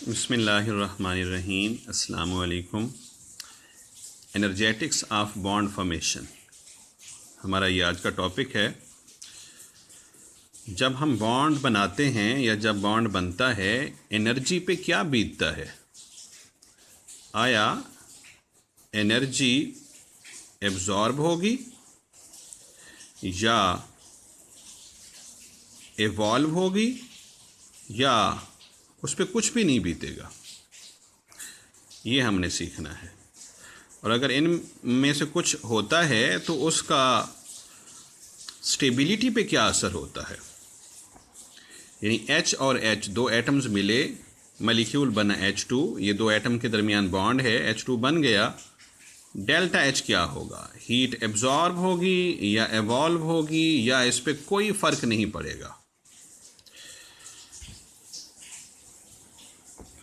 बिस्मिल्लाहिर्रहमानिर्रहीम। अस्सलामु अलैकुम। एनर्जेटिक्स ऑफ बॉन्ड फॉर्मेशन हमारा ये आज का टॉपिक है। जब हम बॉन्ड बनाते हैं या जब बॉन्ड बनता है, एनर्जी पे क्या बीतता है। आया एनर्जी एब्जॉर्ब होगी या एवॉल्व होगी या उस पर कुछ भी नहीं बीतेगा, ये हमने सीखना है। और अगर इन में से कुछ होता है तो उसका स्टेबिलिटी पे क्या असर होता है। यानी H और H दो एटम्स मिले, मॉलिक्यूल बना H2, ये दो एटम के दरमियान बॉन्ड है, H2 बन गया, डेल्टा H क्या होगा। हीट एब्जॉर्ब होगी या एवॉल्व होगी या इस पर कोई फ़र्क नहीं पड़ेगा।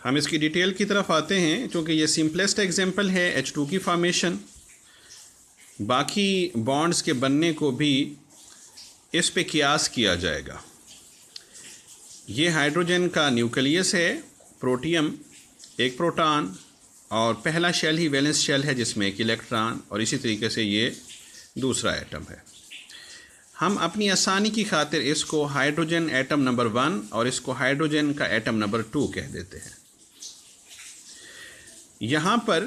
हम इसकी डिटेल की तरफ आते हैं क्योंकि ये सिंपलेस्ट एग्जांपल है H2 की फॉर्मेशन। बाकी बॉन्ड्स के बनने को भी इस पे कियास किया जाएगा। ये हाइड्रोजन का न्यूक्लियस है, प्रोटियम, एक प्रोटॉन और पहला शेल ही वैलेंस शेल है जिसमें एक इलेक्ट्रॉन, और इसी तरीके से ये दूसरा एटम है। हम अपनी आसानी की खातिर इसको हाइड्रोजन एटम नंबर 1 और इसको हाइड्रोजन का एटम नंबर 2 कह देते हैं। यहाँ पर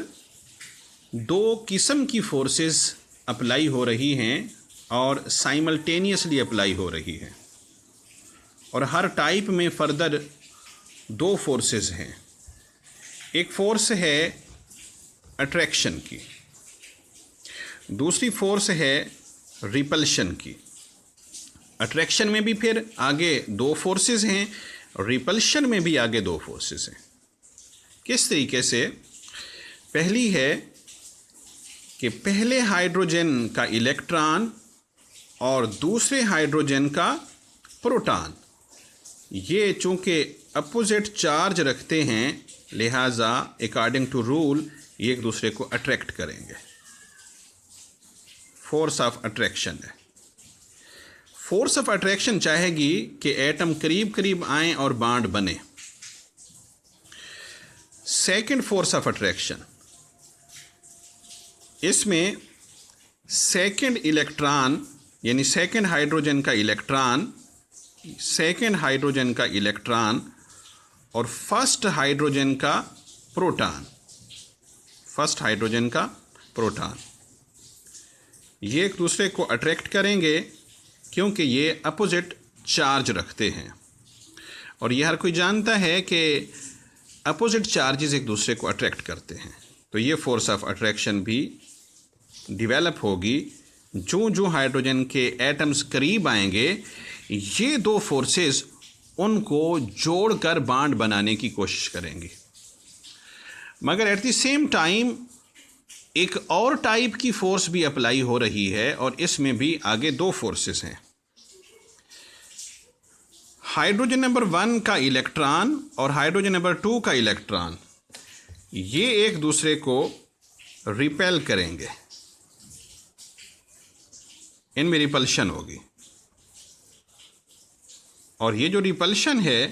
दो किस्म की फोर्सेस अप्लाई हो रही हैं और साइमल्टेनियसली अप्लाई हो रही हैं, और हर टाइप में फर्दर दो फोर्सेस हैं। एक फोर्स है अट्रैक्शन की, दूसरी फोर्स है रिपल्शन की। अट्रैक्शन में भी फिर आगे दो फोर्सेस हैं, रिपल्शन में भी आगे दो फोर्सेस हैं। किस तरीके से? पहली है कि पहले हाइड्रोजन का इलेक्ट्रॉन और दूसरे हाइड्रोजन का प्रोटॉन, ये चूँकि अपोजिट चार्ज रखते हैं, लिहाजा अकॉर्डिंग टू रूल ये एक दूसरे को अट्रैक्ट करेंगे। फोर्स ऑफ अट्रैक्शन है। फोर्स ऑफ अट्रैक्शन चाहेगी कि एटम करीब करीब आएं और बॉन्ड बने। सेकंड फोर्स ऑफ अट्रैक्शन, इसमें सेकंड इलेक्ट्रॉन यानी सेकंड हाइड्रोजन का इलेक्ट्रॉन और फर्स्ट हाइड्रोजन का प्रोटॉन, ये एक दूसरे को अट्रैक्ट करेंगे क्योंकि ये अपोजिट चार्ज रखते हैं। और ये हर कोई जानता है कि अपोजिट चार्जेस एक दूसरे को अट्रैक्ट करते हैं। तो ये फोर्स ऑफ अट्रैक्शन भी डेवलप होगी। जो हाइड्रोजन के एटम्स करीब आएंगे, ये दो फोर्सेस उनको जोड़कर बॉन्ड बनाने की कोशिश करेंगी। मगर एट द सेम टाइम एक और टाइप की फोर्स भी अप्लाई हो रही है, और इसमें भी आगे दो फोर्सेस हैं। हाइड्रोजन नंबर 1 का इलेक्ट्रॉन और हाइड्रोजन नंबर 2 का इलेक्ट्रॉन, ये एक दूसरे को रिपेल करेंगे, इनमें रिपल्शन होगी। और ये जो रिपल्शन है,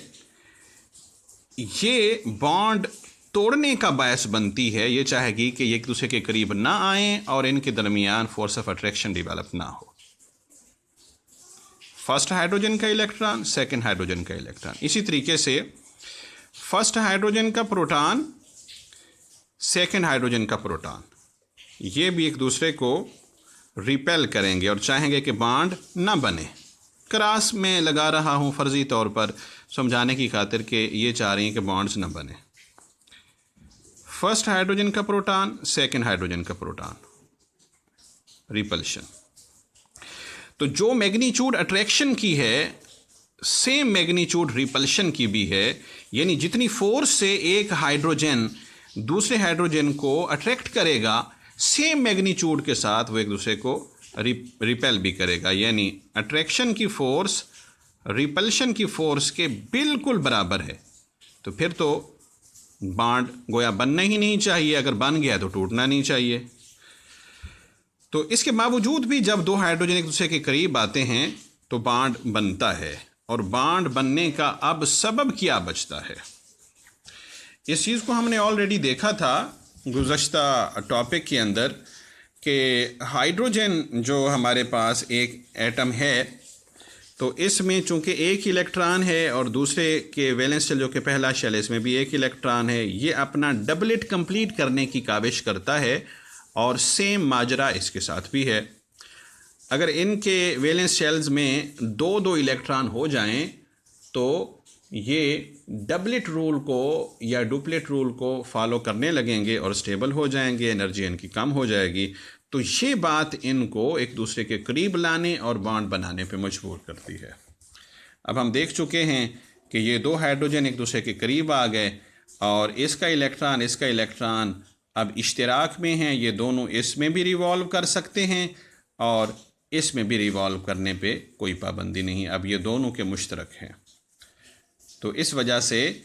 ये बॉन्ड तोड़ने का बायस बनती है। ये चाहेगी कि ये एक दूसरे के करीब ना आएं और इनके दरमियान फोर्स ऑफ अट्रैक्शन डेवलप ना हो। फर्स्ट हाइड्रोजन का इलेक्ट्रॉन, सेकंड हाइड्रोजन का इलेक्ट्रॉन, इसी तरीके से फर्स्ट हाइड्रोजन का प्रोटॉन, सेकंड हाइड्रोजन का प्रोटॉन, ये भी एक दूसरे को रिपेल करेंगे और चाहेंगे कि बॉन्ड ना बने। क्रॉस में लगा रहा हूँ फर्जी तौर पर समझाने की खातिर कि ये चाह रही हैं कि बॉन्ड्स ना बने। फर्स्ट हाइड्रोजन का प्रोटॉन, सेकंड हाइड्रोजन का प्रोटॉन, रिपल्शन। तो जो मैग्नीट्यूड अट्रैक्शन की है, सेम मैग्नीट्यूड रिपल्शन की भी है। यानी जितनी फोर्स से एक हाइड्रोजन दूसरे हाइड्रोजन को अट्रैक्ट करेगा, सेम मैग्नीट्यूड के साथ वो एक दूसरे को रिपेल भी करेगा। यानी अट्रैक्शन की फोर्स रिपल्शन की फोर्स के बिल्कुल बराबर है। तो फिर तो बॉन्ड गोया बनना ही नहीं चाहिए, अगर बन गया तो टूटना नहीं चाहिए। तो इसके बावजूद भी जब दो हाइड्रोजन एक दूसरे के करीब आते हैं तो बॉन्ड बनता है। और बॉन्ड बनने का अब सबब क्या बचता है? इस चीज़ को हमने ऑलरेडी देखा था गुज़श्ता टॉपिक के अंदर कि हाइड्रोजन जो हमारे पास एक एटम है, तो इसमें चूँकि एक इलेक्ट्रॉन है और दूसरे के वैलेंस शेल जो कि पहला शेल है इसमें भी एक इलेक्ट्रॉन है, ये अपना डबलेट कंप्लीट करने की काविश करता है और सेम माजरा इसके साथ भी है। अगर इनके वैलेंस शेल्स में दो दो इलेक्ट्रॉन हो जाएं तो ये डबलेट रूल को या डुप्लेट रूल को फॉलो करने लगेंगे और स्टेबल हो जाएंगे, एनर्जी इनकी कम हो जाएगी। तो ये बात इनको एक दूसरे के करीब लाने और बॉन्ड बनाने पे मजबूर करती है। अब हम देख चुके हैं कि ये दो हाइड्रोजन एक दूसरे के करीब आ गए और इसका इलेक्ट्रॉन अब इश्तिराक में हैं, ये दोनों इसमें भी रिवॉल्व कर सकते हैं और इसमें भी रिवॉल्व करने पे कोई पाबंदी नहीं, अब ये दोनों के मुश्तरक हैं। तो इस वजह से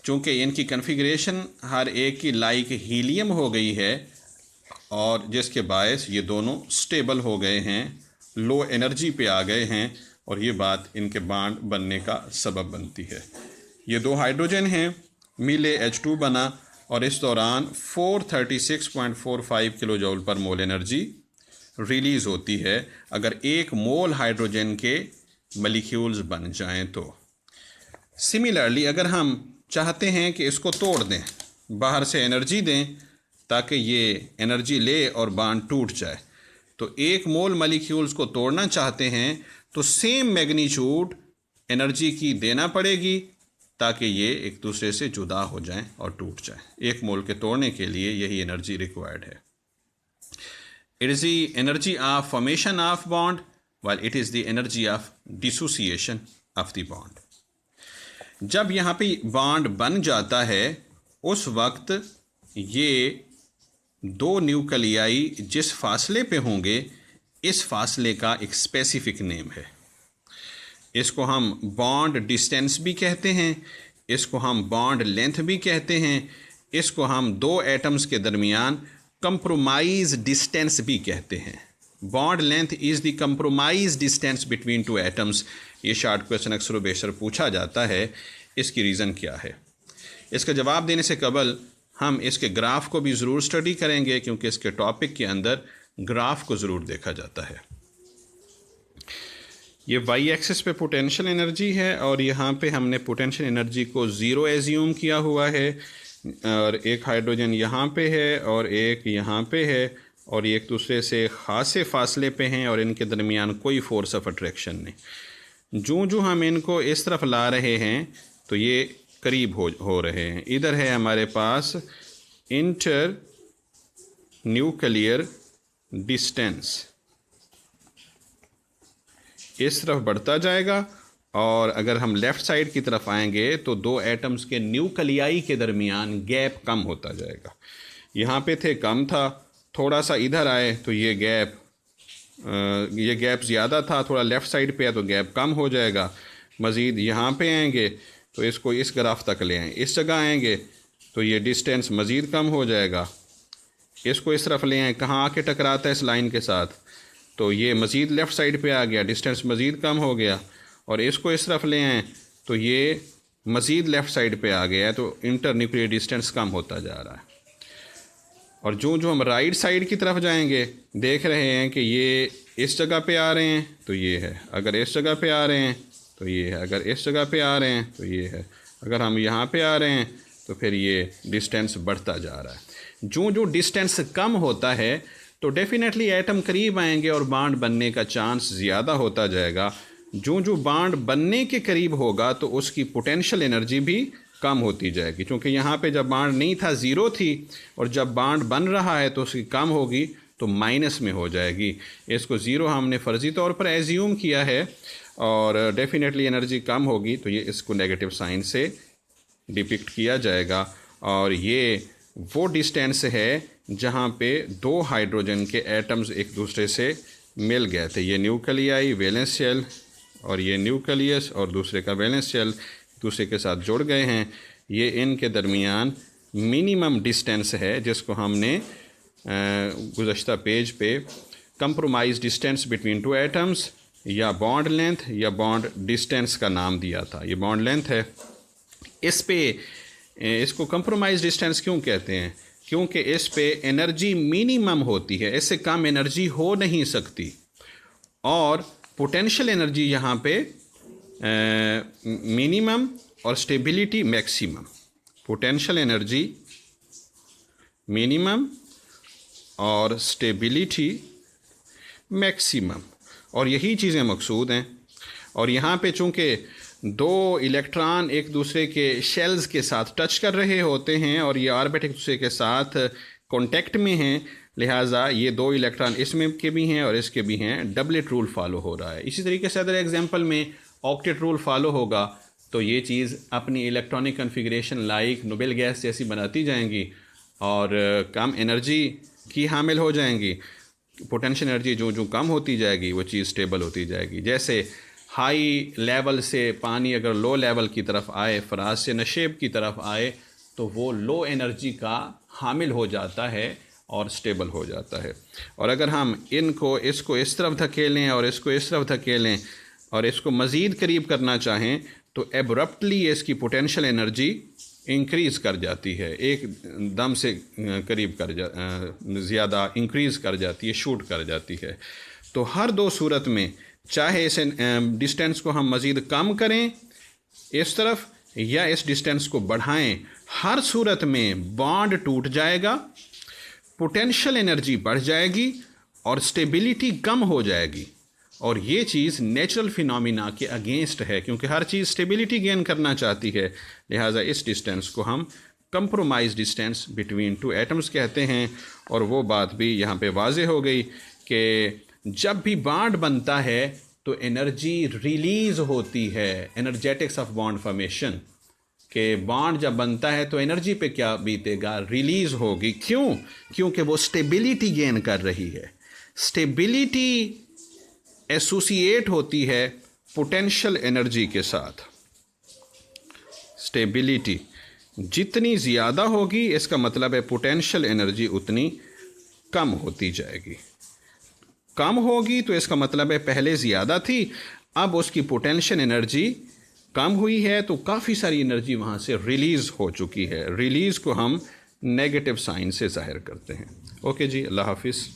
चूँकि इनकी कन्फिग्रेशन हर एक की लाइक हीलियम हो गई है और जिसके बायस ये दोनों स्टेबल हो गए हैं, लो एनर्जी पे आ गए हैं और ये बात इनके बॉन्ड बनने का सबब बनती है। ये दो हाइड्रोजन हैं, मिले H2 बना और इस दौरान 436.45 किलो जूल पर मोल एनर्जी रिलीज़ होती है अगर एक मोल हाइड्रोजन के मॉलिक्यूल्स बन जाएं तो। सिमिलरली अगर हम चाहते हैं कि इसको तोड़ दें, बाहर से एनर्जी दें ताकि ये एनर्जी ले और बॉन्ड टूट जाए, तो एक मोल मॉलिक्यूल्स को तोड़ना चाहते हैं तो सेम मैग्नीट्यूड एनर्जी की देना पड़ेगी ताकि ये एक दूसरे से जुदा हो जाएं और टूट जाएं। एक मोल के तोड़ने के लिए यही एनर्जी रिक्वायर्ड है। It is the energy of formation of bond while it is the energy of dissociation of the bond. जब यहाँ पे बॉन्ड बन जाता है उस वक्त ये दो न्यूक्लियाई जिस फासले पे होंगे इस फासले का एक स्पेसिफिक नेम है। इसको हम बॉन्ड डिस्टेंस भी कहते हैं, इसको हम बॉन्ड लेंथ भी कहते हैं, इसको हम दो एटम्स के दरमियान कंप्रोमाइज डिस्टेंस भी कहते हैं। Bond length is the compromise distance between two atoms. ये शॉर्ट क्वेश्चन अक्सर व बेशर पूछा जाता है। इसकी रीज़न क्या है? इसका जवाब देने से कबल हम इसके ग्राफ को भी ज़रूर स्टडी करेंगे क्योंकि इसके टॉपिक के अंदर ग्राफ को ज़रूर देखा जाता है। ये वाई एक्सिस पे पोटेंशियल एनर्जी है और यहाँ पे हमने पोटेंशियल एनर्जी को ज़ीरो एज्यूम किया हुआ है और एक हाइड्रोजन यहाँ पे है और एक यहाँ पे है और ये एक दूसरे से ख़ासे फासले पे हैं और इनके दरमियान कोई फोर्स ऑफ अट्रैक्शन नहीं। जो हम इनको इस तरफ ला रहे हैं तो ये करीब हो रहे हैं। इधर है हमारे पास इंटर न्यूक्लियर डिस्टेंस, इस तरफ बढ़ता जाएगा और अगर हम लेफ़्ट साइड की तरफ आएंगे तो दो एटम्स के न्यूक्लियाई के दरमियान गैप कम होता जाएगा। यहाँ पे थे कम था, थोड़ा सा इधर आए तो ये गैप ज़्यादा था, थोड़ा लेफ़्ट साइड पे है तो गैप कम हो जाएगा। मज़ीद यहाँ पे आएंगे तो इसको इस ग्राफ तक ले आएँ, इस जगह आएंगे तो ये डिस्टेंस मज़ीद कम हो जाएगा। इसको इस तरफ ले आएँ, कहाँ आके टकराता है इस लाइन के साथ, तो ये मज़ीद लेफ़्ट साइड पे आ गया, डिस्टेंस मज़ीद कम हो गया। और इसको इस तरफ ले आएँ तो ये मज़ीद लेफ़्ट साइड पे आ गया है, तो इंटर न्यूक्लियर डिस्टेंस कम होता जा रहा है। और जो हम राइट साइड की तरफ जाएंगे देख रहे हैं कि ये इस जगह पे आ रहे हैं तो ये है, अगर इस जगह पे आ रहे हैं तो ये है, अगर इस जगह पे आ रहे हैं तो ये है, अगर हम यहाँ पे आ रहे हैं तो फिर ये डिस्टेंस बढ़ता जा रहा है। जो डिस्टेंस कम होता है तो डेफिनेटली एटम करीब आएंगे और बॉन्ड बनने का चांस ज़्यादा होता जाएगा। जो बॉन्ड बनने के करीब होगा तो उसकी पोटेंशियल एनर्जी भी कम होती जाएगी, क्योंकि यहाँ पे जब बॉन्ड नहीं था ज़ीरो थी और जब बॉन्ड बन रहा है तो उसकी कम होगी तो माइनस में हो जाएगी। इसको ज़ीरो हमने फ़र्ज़ी तौर पर एज्यूम किया है और डेफिनेटली एनर्जी कम होगी तो ये इसको नेगेटिव साइन से डिपिक्ट किया जाएगा। और ये वो डिस्टेंस है जहाँ पे दो हाइड्रोजन के एटम्स एक दूसरे से मिल गए थे। ये न्यूक्लियाई वैलेंस शेल और ये न्यूक्लियस और दूसरे का वैलेंस शेल दूसरे के साथ जुड़ गए हैं। ये इनके दरमियान मिनिमम डिस्टेंस है जिसको हमने गुज़श्ता पेज पे compromise distance between two atoms या बॉन्ड लेंथ या बॉन्ड डिस्टेंस का नाम दिया था। ये बॉन्ड लेंथ है। इस पे इसको कंप्रोमाइज डिस्टेंस क्यों कहते हैं? क्योंकि इस पे एनर्जी मिनिमम होती है, इससे कम एनर्जी हो नहीं सकती, और पोटेंशियल एनर्जी यहाँ पे मिनिमम और stability maximum. Potential energy minimum और स्टेबिलिटी मैक्सिमम, और यही चीज़ें मकसूद हैं। और यहाँ पे चूँकि दो इलेक्ट्रॉन एक दूसरे के शेल्स के साथ टच कर रहे होते हैं और ये ऑर्बिट एक दूसरे के साथ कांटेक्ट में हैं, लिहाजा ये दो इलेक्ट्रॉन इसमें के भी हैं और इसके भी हैं, डबलेट रूल फॉलो हो रहा है। इसी तरीके से अदर एग्जांपल में ऑक्टेट रूल फॉलो होगा तो ये चीज़ अपनी electronic configuration like noble gas जैसी बनाती जाएंगी और कम एनर्जी की हामिल हो जाएंगी। पोटेंशियल एनर्जी जो जो कम होती जाएगी वो चीज़ स्टेबल होती जाएगी। जैसे हाई लेवल से पानी अगर लो लेवल की तरफ आए, फराज से नशेब की तरफ आए, तो वो लो एनर्जी का हामिल हो जाता है और स्टेबल हो जाता है। और अगर हम इसको इस तरफ धकेलें और इसको इस तरफ धकेलें और इसको मज़ीद करीब करना चाहें तो एब्रप्टली इसकी पोटेंशियल एनर्जी इंक्रीज़ कर जाती है, एक दम से करीब ज़्यादा इंक्रीज़ कर जाती है, शूट कर जाती है। तो हर दो सूरत में चाहे इस डिस्टेंस को हम मज़ीद कम करें इस तरफ या इस डिस्टेंस को बढ़ाएं, हर सूरत में बॉन्ड टूट जाएगा, पोटेंशियल एनर्जी बढ़ जाएगी और स्टेबिलिटी कम हो जाएगी। और ये चीज़ नेचुरल फिनोमिना के अगेंस्ट है, क्योंकि हर चीज़ स्टेबिलिटी गेन करना चाहती है। लिहाजा इस डिस्टेंस को हम compromise distance between two atoms कहते हैं। और वो बात भी यहाँ पे वाज़े हो गई कि जब भी बॉन्ड बनता है तो एनर्जी रिलीज़ होती है, एनर्जेटिक्स ऑफ बॉन्ड फॉर्मेशन के बॉन्ड जब बनता है तो एनर्जी पे क्या बीतेगा, रिलीज़ होगी। क्यों? क्योंकि वो स्टेबिलिटी गेन कर रही है। स्टेबिलिटी एसोसिएट होती है पोटेंशियल एनर्जी के साथ। स्टेबिलिटी जितनी ज़्यादा होगी इसका मतलब है पोटेंशियल एनर्जी उतनी कम होती जाएगी। कम होगी तो इसका मतलब है पहले ज़्यादा थी, अब उसकी पोटेंशियल एनर्जी कम हुई है तो काफ़ी सारी एनर्जी वहाँ से रिलीज़ हो चुकी है। रिलीज़ को हम नेगेटिव साइन से ज़ाहिर करते हैं। ओके जी, अल्लाह हाफिज़।